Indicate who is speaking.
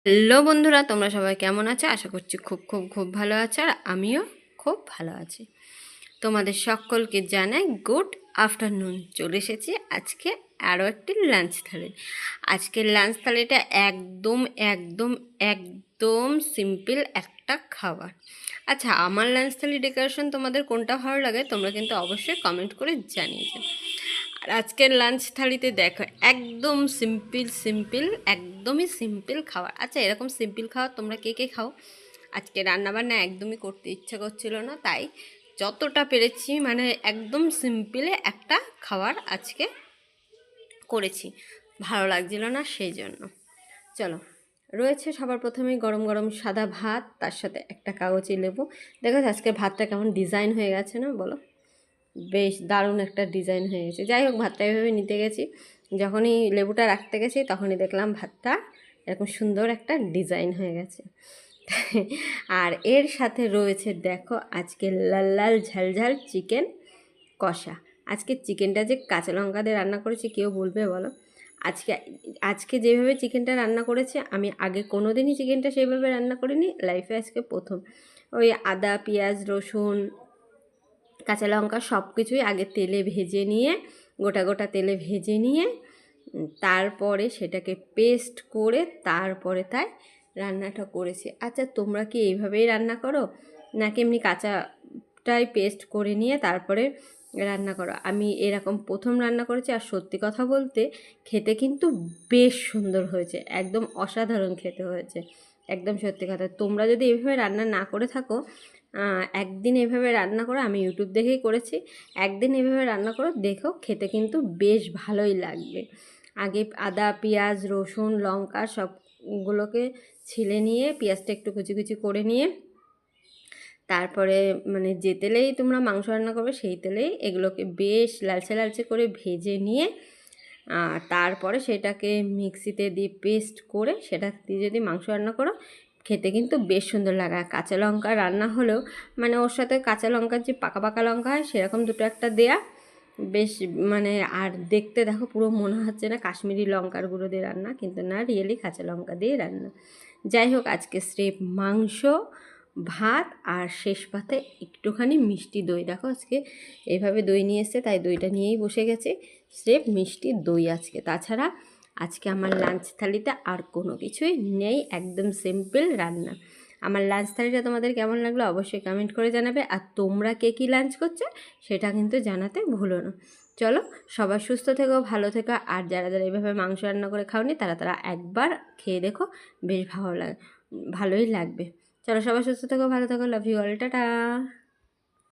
Speaker 1: Hello বন্ধুরা, তোমরা সবাই কেমন আছো? আশা করছি খুব খুব খুব ভালো আছো, আর আমিও খুব ভালো আছি। তোমাদের সকলকে জানাই গুড আফটারনুন। চলে এসেছি আজকে আরও একটি লাঞ্চ থালি। আজকের লাঞ্চ থালিটা একদম একদম একদম সিম্পল একটা খাবার। আচ্ছা, আমার লাঞ্চ থালি ডেকোরেশন তোমাদের কোনটা ভালো লাগে তোমরা কিন্তু অবশ্যই কমেন্ট করে জানিয়ে যাও। আর আজকের লাঞ্চ থালিতে দেখো একদম সিম্পল সিম্পল, একদমই সিম্পল খাবার। আচ্ছা, এরকম সিম্পল খাবার তোমরা কে কে খাও? আজকে রান্নাবান্না একদমই করতে ইচ্ছা করছিল না, তাই যতটা পেরেছি মানে একদম সিম্পলে একটা খাবার আজকে করেছি। ভালো লাগছিল না সেই জন্য। চলো, রয়েছে সবার প্রথমেই গরম গরম সাদা ভাত, তার সাথে একটা কাগজি লেবু। দেখো আজকে ভাতটা কেমন ডিজাইন হয়ে গেছে না বলো? বেশ দারুণ একটা ডিজাইন হয়ে গেছে। যাই হোক, ভাতটা এভাবে নিতে গেছি, যখনই লেবুটা রাখতে গেছি তখনই দেখলাম ভাতটা এরকম সুন্দর একটা ডিজাইন হয়ে গেছে। আর এর সাথে রয়েছে দেখো আজকে লাল লাল ঝাল ঝাল চিকেন কষা। আজকে চিকেনটা যে কাঁচা লঙ্কা দিয়ে রান্না করেছি কেউ বলবে বলো? আজকে আজকে যেভাবে চিকেনটা রান্না করেছে, আমি আগে কোনো দিনই চিকেনটা সেইভাবে রান্না করিনি, লাইফে আজকে প্রথম। ওই আদা পেঁয়াজ রসুন কাঁচা লঙ্কা সব কিছুই আগে তেলে ভেজে নিয়ে, গোটা গোটা তেলে ভেজে নিয়ে তারপরে সেটাকে পেস্ট করে তারপরে তাই রান্নাটা করেছি। আচ্ছা, তোমরা কি এইভাবেই রান্না করো নাকি এমনি কাঁচাটাই পেস্ট করে নিয়ে তারপরে রান্না করো? আমি এরকম প্রথম রান্না করেছি, আর সত্যি কথা বলতে খেতে কিন্তু বেশ সুন্দর হয়েছে, একদম অসাধারণ খেতে হয়েছে, একদম সত্যি কথা। তোমরা যদি এভাবে রান্না না করে থাকো, একদিন এভাবে রান্না করো, আমি ইউটিউব দেখেই করেছি, একদিন এভাবে রান্না করো, দেখো খেতে কিন্তু বেশ ভালোই লাগবে। আগে আদা পেঁয়াজ রসুন লঙ্কা সবগুলোকে ছিলে নিয়ে, পেঁয়াজটা একটু কুচি কুচি করে নিয়ে, তারপরে মানে যে তেলেই তোমরা মাংস রান্না করবে সেই তেলেই এগুলোকে বেশ লালচে লালচে করে ভেজে নিয়ে, তারপরে সেটাকে মিক্সিতে দিয়ে পেস্ট করে সেটা দিয়ে যদি মাংস রান্না করো, খেতে কিন্তু বেশ সুন্দর লাগে। আর কাঁচা লঙ্কা রান্না হলেও মানে ওর সাথে কাঁচা লঙ্কার যে পাকা পাকা লঙ্কা হয় সেরকম দুটো একটা দেয়া বেশ মানে, আর দেখতে দেখো পুরো মনে হচ্ছে না কাশ্মীরি লঙ্কার গুঁড়ো দিয়ে রান্না, কিন্তু না, রিয়েলি কাঁচা লঙ্কা দিয়ে রান্না। যাই হোক, আজকে স্রেফ মাংস ভাত আর শেষ পাতে একটুখানি মিষ্টি দই। দেখো আজকে এইভাবে দই নিয়ে এসছে, তাই দইটা নিয়েই বসে গেছে। স্রেফ মিষ্টি দই আজকে, তাছাড়া আজকে আমার লাঞ্চ থালিতে আর কোনো কিছুই নেই, একদম সিম্পল রান্না। আমার লাঞ্চ থালিটা তোমাদের কেমন লাগলো অবশ্যই কমেন্ট করে জানাবে, আর তোমরা কে কী লাঞ্চ করছো সেটা কিন্তু জানাতে ভুলো না। চলো, সবাই সুস্থ থেকো, ভালো থেকো, আর যারা যারা এইভাবে মাংস রান্না করে খাওনি তারা তারা একবার খেয়ে দেখো, বেশ ভালোই লাগবে। চলো, সবাই সুস্থ থেকো, ভালো থেকো, লাভ ইউ অল, টাটা।